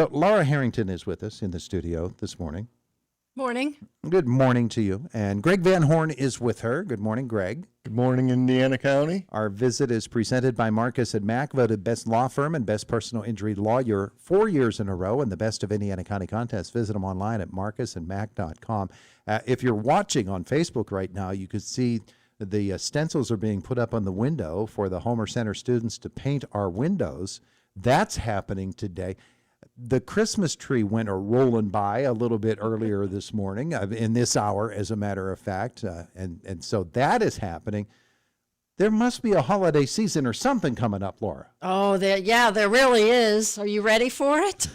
So Laura Herrington is with us in the studio this morning. Morning. Good morning to you. And Greg Van Horn is with her. Good morning, Greg. Good morning, Indiana County. Our visit is presented by Marcus & Mack, voted best law firm and best personal injury lawyer 4 years in a row in the Best of Indiana County contest. Visit them online at marcusandmack.com. If you're watching on Facebook right now, you could see the stencils are being put up on the window for the Homer Center students to paint our windows. That's happening today. The Christmas tree went rolling by a little bit earlier this morning, in this hour, as a matter of fact, and so that is happening. There must be a holiday season or something coming up, Laura. Oh, there really is. Are you ready for it?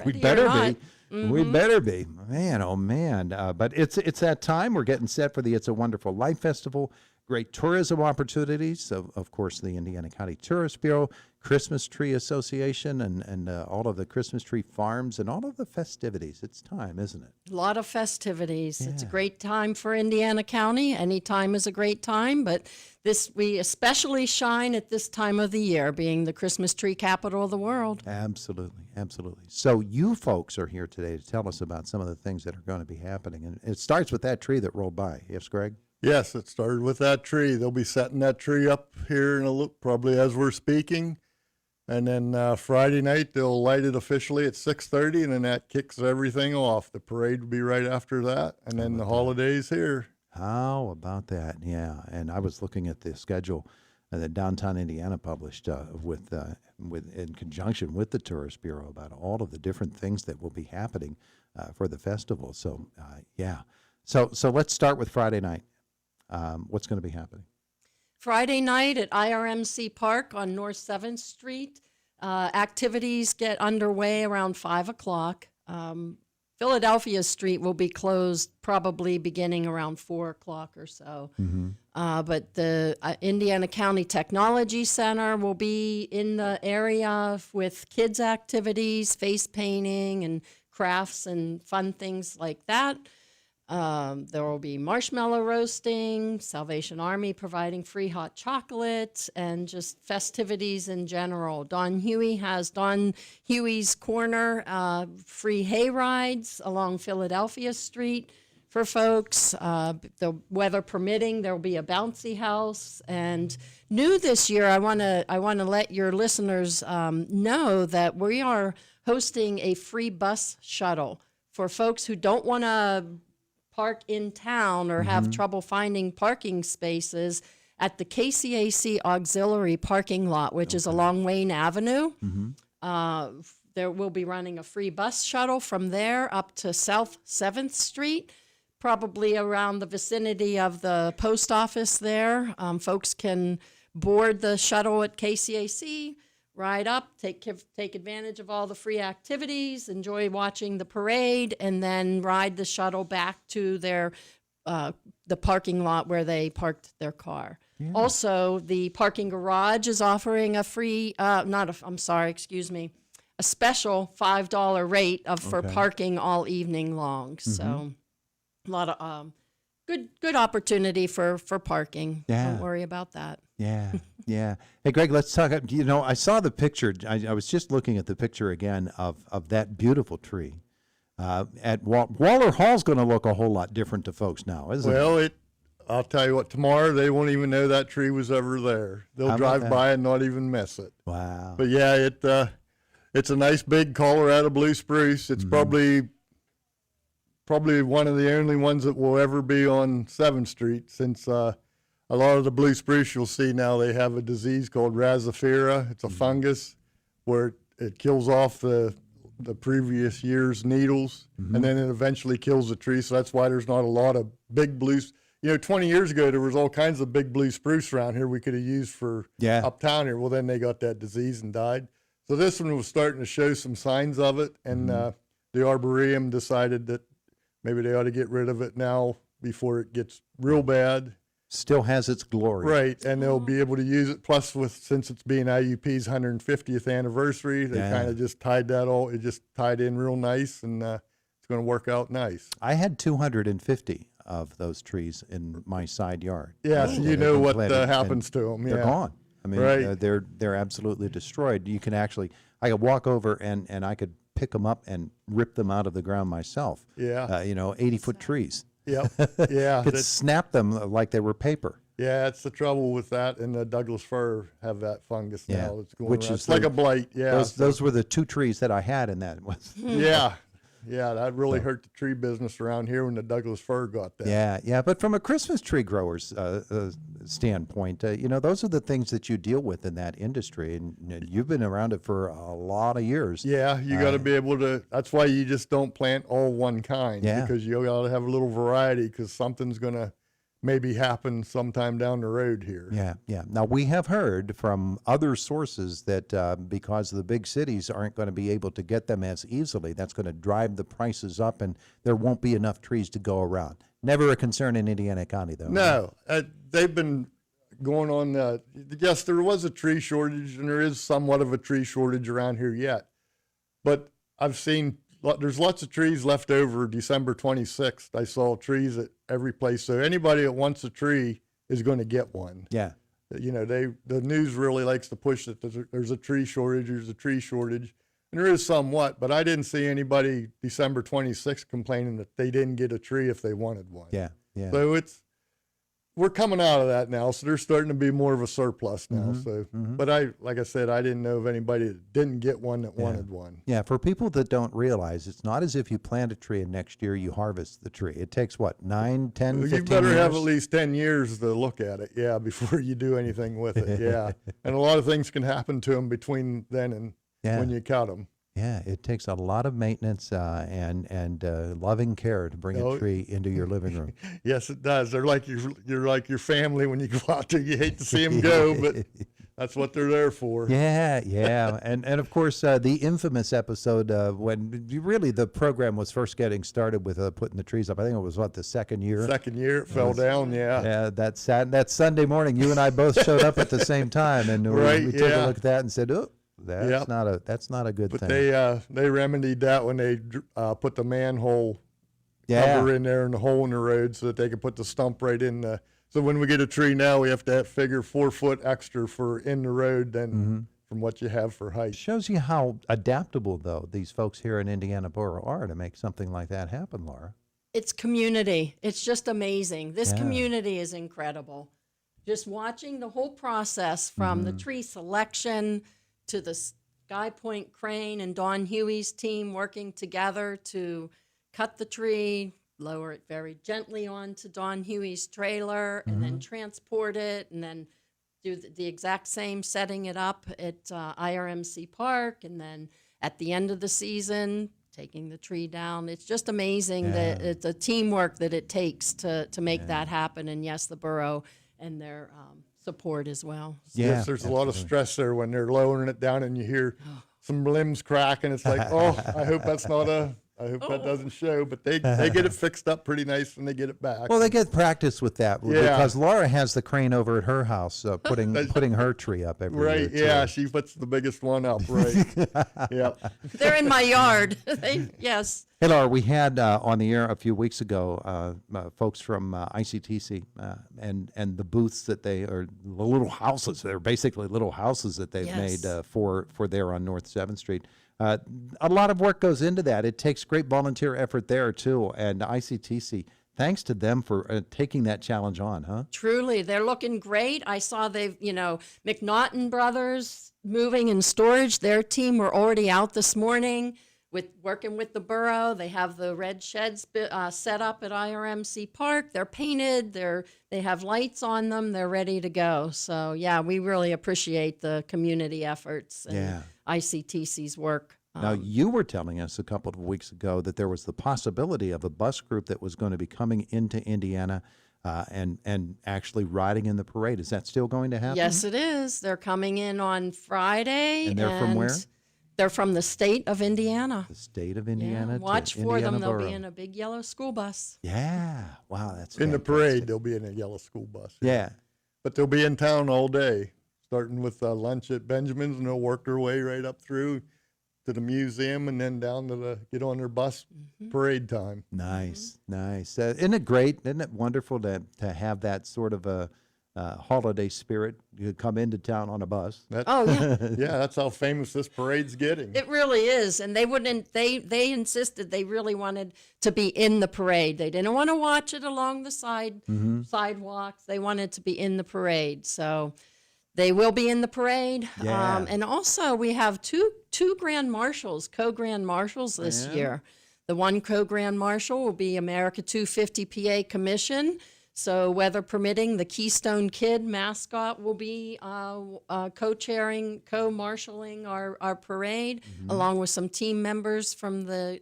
We better be. Mm-hmm. We better be. Man, oh man. But it's that time. We're getting set for the It's a Wonderful Life Festival. Great tourism opportunities. Of course, the Indiana County Tourist Bureau, Christmas Tree Association, and all of the Christmas tree farms and all of the festivities. It's time, isn't it? A lot of festivities. Yeah. It's a great time for Indiana County. Any time is a great time, but we especially shine at this time of the year, being the Christmas tree capital of the world. Absolutely, absolutely. So you folks are here today to tell us about some of the things that are going to be happening. And it starts with that tree that rolled by. Yes, Greg? Yes, it started with that tree. They'll be setting that tree up here in a look, probably as we're speaking. And then Friday night, they'll light it officially at 6:30, and then that kicks everything off. The parade will be right after that, and then the holidays here. How about that? Yeah, and I was looking at the schedule that Downtown Indiana published in conjunction with the Tourist Bureau about all of the different things that will be happening for the festival. So, yeah. So let's start with Friday night. What's going to be happening? Friday night at IRMC Park on North 7th Street. Activities get underway around 5 o'clock. Philadelphia Street will be closed probably beginning around 4 o'clock or so. Mm-hmm. But the Indiana County Technology Center will be in the area with kids' activities, face painting, and crafts and fun things like that. There will be marshmallow roasting, Salvation Army providing free hot chocolate, and just festivities in general. Don Huey has Don Huey's Corner, free hay rides along Philadelphia Street for folks. The weather permitting, there will be a bouncy house. And new this year, I want to let your listeners know that we are hosting a free bus shuttle for folks who don't want to park in town or have trouble finding parking spaces at the KCAC Auxiliary parking lot, which is along Wayne Avenue. Mm-hmm. There will be running a free bus shuttle from there up to South 7th Street, probably around the vicinity of the post office there. Folks can board the shuttle at KCAC, ride up, take advantage of all the free activities, enjoy watching the parade, and then ride the shuttle back to their the parking lot where they parked their car. Yeah. Also, the parking garage is offering a free, a special $5 rate for parking all evening long. Mm-hmm. So a lot of good opportunity for parking. Yeah. Don't worry about that. Yeah, yeah. Hey, Greg, let's talk. I saw the picture. I was just looking at the picture again of that beautiful tree. At Waller Hall's going to look a whole lot different to folks now, isn't it? Well, I'll tell you what, tomorrow they won't even know that tree was ever there. They'll drive by and not even miss it. Wow. But yeah, it's a nice big Colorado blue spruce. It's probably one of the only ones that will ever be on 7th Street, since a lot of the blue spruce you'll see now, they have a disease called Rhizosphaera. It's a fungus where it kills off the previous year's needles, and then it eventually kills the tree. So that's why there's not a lot of big blues. 20 years ago, there was all kinds of big blue spruce around here we could have used for uptown here. Well, then they got that disease and died. So this one was starting to show some signs of it, and the Arboretum decided that maybe they ought to get rid of it now before it gets real bad. Still has its glory. Right, and they'll be able to use it. Plus, since it's being IUP's 150th anniversary, they kind of just tied it just tied in real nice, and it's going to work out nice. I had 250 of those trees in my side yard. Yeah, so you know what happens to them. They're gone. I mean, they're absolutely destroyed. You can I could walk over and I could pick them up and rip them out of the ground myself. Yeah. 80-foot trees. Yep. Yeah. Could snap them like they were paper. Yeah, it's the trouble with that, and the Douglas fir have that fungus Yeah, now. It's going which around. is It's like the- a blight. Yeah. Those were the 2 trees that I had in that. Yeah. Yeah, that really hurt the tree business around here when the Douglas fir got that. Yeah. But from a Christmas tree grower's standpoint, those are the things that you deal with in that industry, and you've been around it for a lot of years. Yeah, you got to be able to. That's why you just don't plant all one kind. Yeah. Because you got to have a little variety, because something's gonna maybe happen sometime down the road here. Yeah. Now, we have heard from other sources that because the big cities aren't going to be able to get them as easily, that's going to drive the prices up, and there won't be enough trees to go around. Never a concern in Indiana County, though. No, they've been going on. Yes, there was a tree shortage, and there is somewhat of a tree shortage around here yet. But I've seen there's lots of trees left over December 26th. I saw trees at every place. So anybody that wants a tree is going to get one. Yeah. The news really likes to push that there's a tree shortage, and there is somewhat, but I didn't see anybody December 26th complaining that they didn't get a tree if they wanted one. Yeah. So we're coming out of that now, so there's starting to be more of a surplus now. So, but like I said, I didn't know of anybody that didn't get one that wanted one. Yeah, for people that don't realize, it's not as if you plant a tree and next year you harvest the tree. It takes, 9, 10, 15 You better years? have at least 10 years to look at it, before you do anything with it, And a lot of things can happen to them between then and when you cut them. Yeah, it takes a lot of maintenance and loving care to bring a tree into your living room. Yes, it does. They're like you're like your family when you go out there. You hate to see them go, but that's what they're there for. Yeah. And of course, the infamous episode when the program was first getting started with putting the trees up. I think it was, the second year? Second year, it fell down, Yeah, that Sunday morning, you and I both showed up at the same time, and we took a look at that and said, oh, that's not a good But thing. they remedied that when they put the manhole Yeah. cover in there and the hole in the road so that they could put the stump right in. So when we get a tree now, we have to figure 4 foot extra for in the road than from what you have for height. Shows you how adaptable, though, these folks here in Indiana Borough are to make something like that happen, Laura. It's community. It's just amazing. This community is incredible. Just watching the whole process from the tree selection to the Sky Point Crane and Don Huey's team working together to cut the tree, lower it very gently onto Don Huey's trailer, and then transport it, and then do the exact same, setting it up at IRMC Park, and then at the end of the season, taking the tree down. It's just amazing the teamwork that it takes to make that happen. And yes, the borough and their support as well. Yeah, Yes, there's a lot of stress there when they're lowering it down and you hear some limbs crack, and it's like, I hope that doesn't show. But they get it fixed up pretty nice when they get it back. Well, they get practice with that because Laura has the crane over at her house putting her tree up every year. Right, yeah, she puts the biggest one up, right. Yep. They're in my yard. Yes. Hey, Laura, we had on the air a few weeks ago folks from ICTC and the booths that or the little houses. They're basically little houses that they've made for there on North 7th Street. A lot of work goes into that. It takes great volunteer effort there, too. And ICTC, thanks to them for taking that challenge on, huh? Truly, they're looking great. I saw McNaughton Brothers Moving and Storage, their team were already out this morning working with the borough. They have the red sheds set up at IRMC Park. They're painted. They have lights on them. They're ready to go. So, yeah, we really appreciate the community efforts and ICTC's work. Now, you were telling us a couple of weeks ago that there was the possibility of a bus group that was going to be coming into Indiana and actually riding in the parade. Is that still going to happen? Yes, it is. They're coming in on Friday. And they're from where? They're from the state of Indiana. The state of Indiana. Yeah, watch to for Indiana them. They'll Borough. be in a big yellow school bus. Yeah. Wow, that's In the fantastic. parade, they'll be in a yellow school bus. Yeah. But they'll be in town all day, starting with lunch at Benjamin's, and they'll work their way right up through to the museum and then down to get on their bus parade time. Nice, nice. Isn't it great? Isn't it wonderful to have that sort of a holiday spirit. You come into town on a bus. Oh, yeah. Yeah, that's how famous this parade's getting. It really is, and they wouldn't. They insisted they really wanted to be in the parade. They didn't want to watch it along the sidewalks. They wanted to be in the parade. So they will be in the parade. Yeah. And also we have two grand marshals, co-grand marshals this year. The one co-grand marshal will be America 250 PA Commission. So, weather permitting, the Keystone Kid mascot will be co-chairing, co-marshaling our parade, along with some team members from the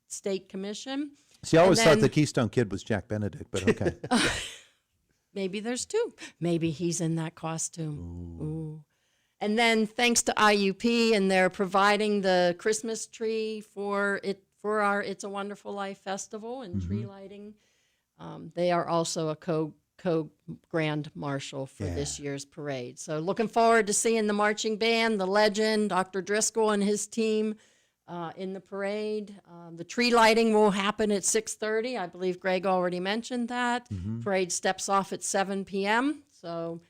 state commission. See, I always And thought then- the Keystone Kid was Jack Benedict, but okay. Maybe there's two. Maybe he's in that costume. Ooh. And then, thanks to IUP, and they're providing the Christmas tree for our It's a Wonderful Life festival and tree lighting. They are also a co-grand marshal for this year's parade. So looking forward to seeing the marching band, the legend, Dr. Driscoll and his team in the parade. The tree lighting will happen at 6:30. I believe Greg already mentioned that. Parade steps off at 7 p.m. So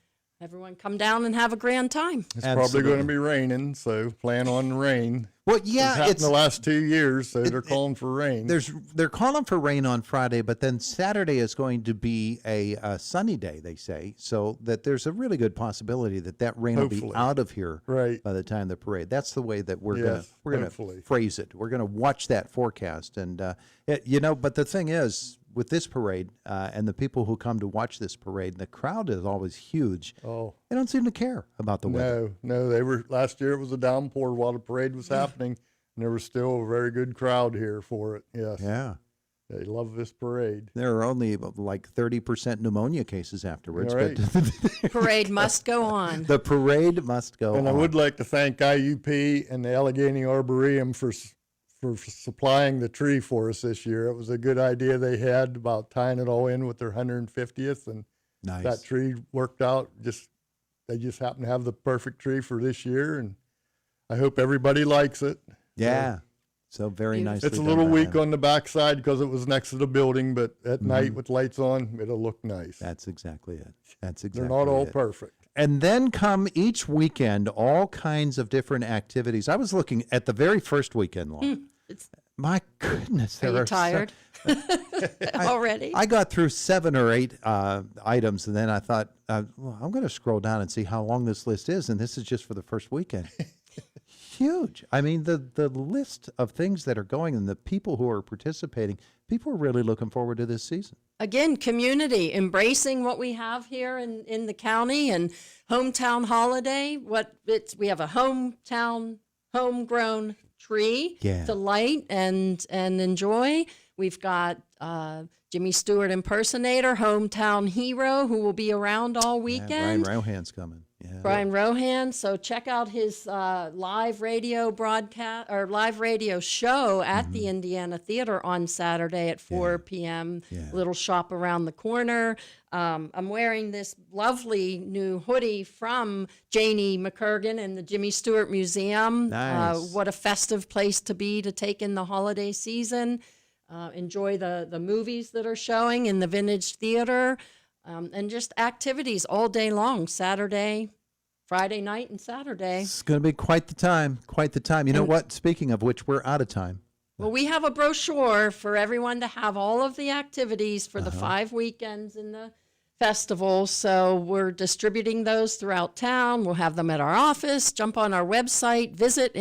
everyone come down and have a grand time. It's probably going to be raining, so plan on rain. Well, It's yeah, happened it's the last 2 years, so they're calling for rain. they're calling for rain on Friday, but then Saturday is going to be a sunny day, they say. So that there's a really good possibility that rain will be Hopefully. out of here Right. by the time the parade. That's the way that we're Yes, gonna hopefully. phrase it. We're gonna watch that forecast, and but the thing is, with this parade and the people who come to watch this parade, the crowd is always huge. Oh, They don't seem to care about the weather. no, they were, last year it was a downpour while the parade was happening, and there was still a very good crowd here for it, yes. Yeah. They love this parade. There are only like 30% pneumonia cases afterwards, Right. but Parade must go on. the parade must go And I on. would like to thank IUP and the Allegheny Arboretum for supplying the tree for us this year. It was a good idea they had about tying it all in with their 150th, and Nice. that tree worked out. They just happened to have the perfect tree for this year, and I hope everybody likes it. Yeah. So very Beautiful. nicely It's a done little by weak them. on the backside because it was next to the building, but at night with lights on, it'll look nice. That's exactly it. That's exactly They're not all it. perfect. And then come each weekend all kinds of different activities. I was looking at the very first weekend long. My goodness, Are there you are so- tired already? I got through 7 or 8 items, and then I thought, well, I'm going to scroll down and see how long this list is, and this is just for the first weekend. Huge. I mean, the list of things that are going and the people who are participating, people are really looking forward to this season. Again, community, embracing what we have here in the county, and hometown holiday. We have a homegrown tree Yeah. to light and enjoy. We've got Jimmy Stewart impersonator, hometown hero, who will be around all Yeah, weekend. Brian Rohan's coming. Yeah. Brian Rohan. So check out his live radio broadcast or live radio show at the Indiana Theater on Saturday at 4 p.m. Yeah. Little shop around the corner. I'm wearing this lovely new hoodie from Janie McCurgan and the Jimmy Stewart Museum. Nice. What a festive place to be to take in the holiday season. Enjoy the movies that are showing in the Vintage Theater. And just activities all day long, Saturday, Friday night, and Saturday. It's going to be quite the time. Quite the time. You know what? Speaking of which, we're out of time. Well, we have a brochure for everyone to have all of the activities for the 5 weekends in the festival. So we're distributing those throughout town. We'll have them at our office. Jump on our website, visit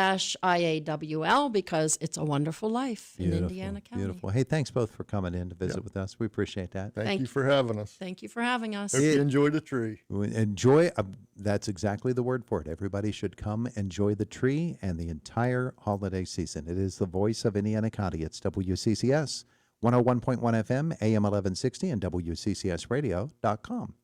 indianacountypa.org/IAWL, because it's a wonderful life in Indiana County. Beautiful. Hey, thanks both for coming in to visit with us. We appreciate that. Thank you for having us. Thank you for having us. Hope you enjoy the tree. Enjoy. That's exactly the word for it. Everybody should come enjoy the tree and the entire holiday season. It is the voice of Indiana County. It's WCCS 101.1 FM, AM 1160, and WCCSradio.com.